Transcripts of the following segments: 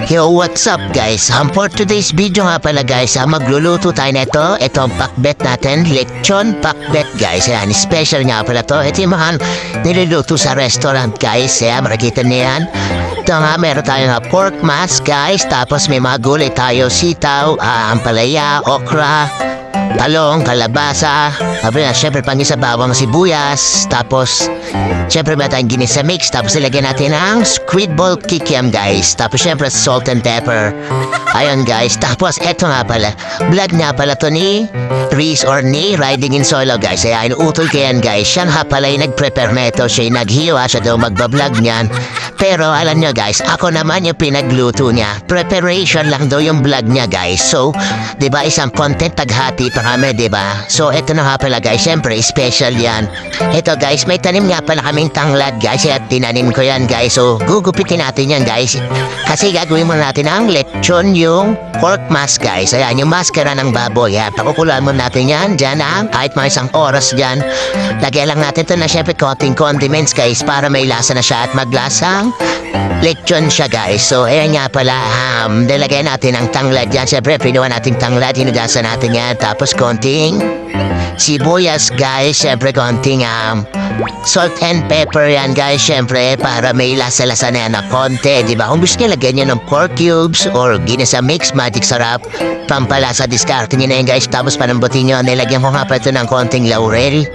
Yo, what's up guys? For today's video nga pala guys, magluluto tayo na ito. Itong pakbet natin, lechon pakbet guys. Ayan, special nga pala to. Ito yung mga niluluto sa restaurant guys. Ayan, makikita niyo yan. Ito nga, meron tayo nga pork mask guys. Tapos may mga gulay tayo, sitaw, ampalaya, okra, talong, kalabasa. Sabi na, syempre pangisa bawang sibuyas. Tapos, syempre may tayong ginisa mix. Tapos ilagyan natin ang squid ball kikiam guys. Tapos syempre salt and pepper. Ayun guys. Tapos eto nga pala. Vlog nga pala to ni Reese or ni Riding in Solo guys. Ayan, utol ko yan guys. Siya nga pala yung nag-prepare neto. Siya yung naghiwa. Siya daw magbablog niyan. Pero alam nyo guys, ako naman yung pinagluto niya. Preparation lang daw yung vlog niya guys. So, di ba isang content taghati pa kami, di ba? So, eto na nga pala guys. Siyempre, special yan. Eto guys, may tanim nga pala kaming tanglad guys. At tinanim ko yan guys. So, gugupitin natin yan guys. Kasi gagawin mo natin ang lechon yung pork mask guys. Ayan, yung maskara ng baboy. Ayan, pakukulaan mo natin yan. Diyan na, kahit mga isang oras dyan. Lagyan lang natin ito na syempre konting condiments guys. Para may lasa na siya at maglasang lechon siya guys. So ayan nga pala, nilagay natin ang tanglad yan. Siyempre pinuha natin tanglad, hinugasan natin yan. Tapos konting sibuyas guys. Siyempre konting salt and pepper yan guys. Siyempre para may lasa-lasa na yan na konti, diba? Kung gusto nyo lagyan nyo ng pork cubes or ginisa mix, magic sarap, pampalasa, discard nyo na yan guys. Tapos panambutin nyo, nilagyan ko nga pa ito ng konting laurel.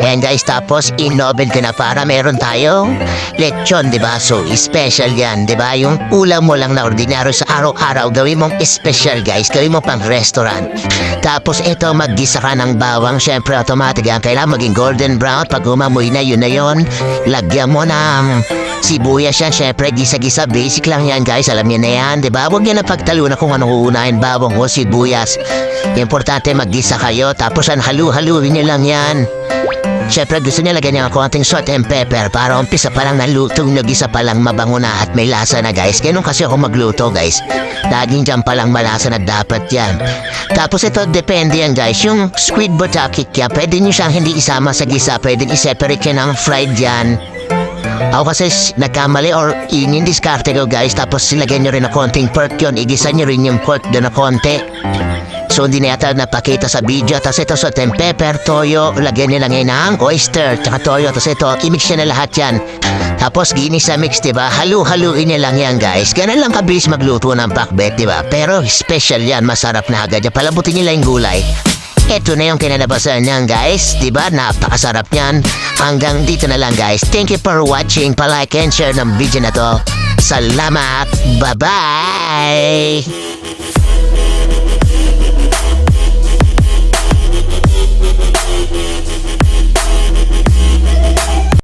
Ayan guys, tapos in-oven ko na para meron tayong lechon, diba? So, special yan, diba? Yung ulam mo lang na ordinaryo sa araw-araw, gawin mong special guys, gawin mo pang restaurant. Tapos ito, maggisa ka ng bawang, syempre automatic yan, kailangan maging golden brown. Pag umamoy na yun na yun, lagyan mo ng sibuyas yan, syempre gisa-gisa, basic lang yan guys, alam niyo na yan, diba? Huwag niyo na pagtalunan kung anong uunahin, bawang o sibuyas. Importante maggisa kayo, tapos halu-haluin niyo lang yan. Siyempre gusto niya lagyan niya ng konting salt and pepper para umpisa pa lang nalutong nag-isa pa lang mabango na at may lasa na guys. Ganun kasi ako magluto guys. Laging dyan pa lang malasa na dapat yan. Tapos ito depende yan guys. Yung squid butakik yan, pwede niyo siyang hindi isama sa gisa. Pwede i-separate yan ng fried yan. Ako kasi nagkamali or in-discarte ko guys. Tapos silagyan nyo rin na konting pork yun. Igisa nyo rin yung pork doon na konti. So hindi na yata napakita sa video. Tapos ito salt and pepper, toyo. Lagyan nila ngayon ng oyster, tsaka toyo. Tapos ito, i-mix nyo na lahat yan. Tapos ginisa mix, diba? Halu-haluin nyo lang yan guys. Ganun lang kabilis magluto ng pakbet, diba? Pero special yan, masarap na agad. Palabutin nyo lang yung gulay. Ito na yung kinalabasan niyan guys, diba? Napakasarap niyan. Hanggang dito na lang guys. Thank you for watching. Pa-like and share ng video na to. Salamat. Bye-bye.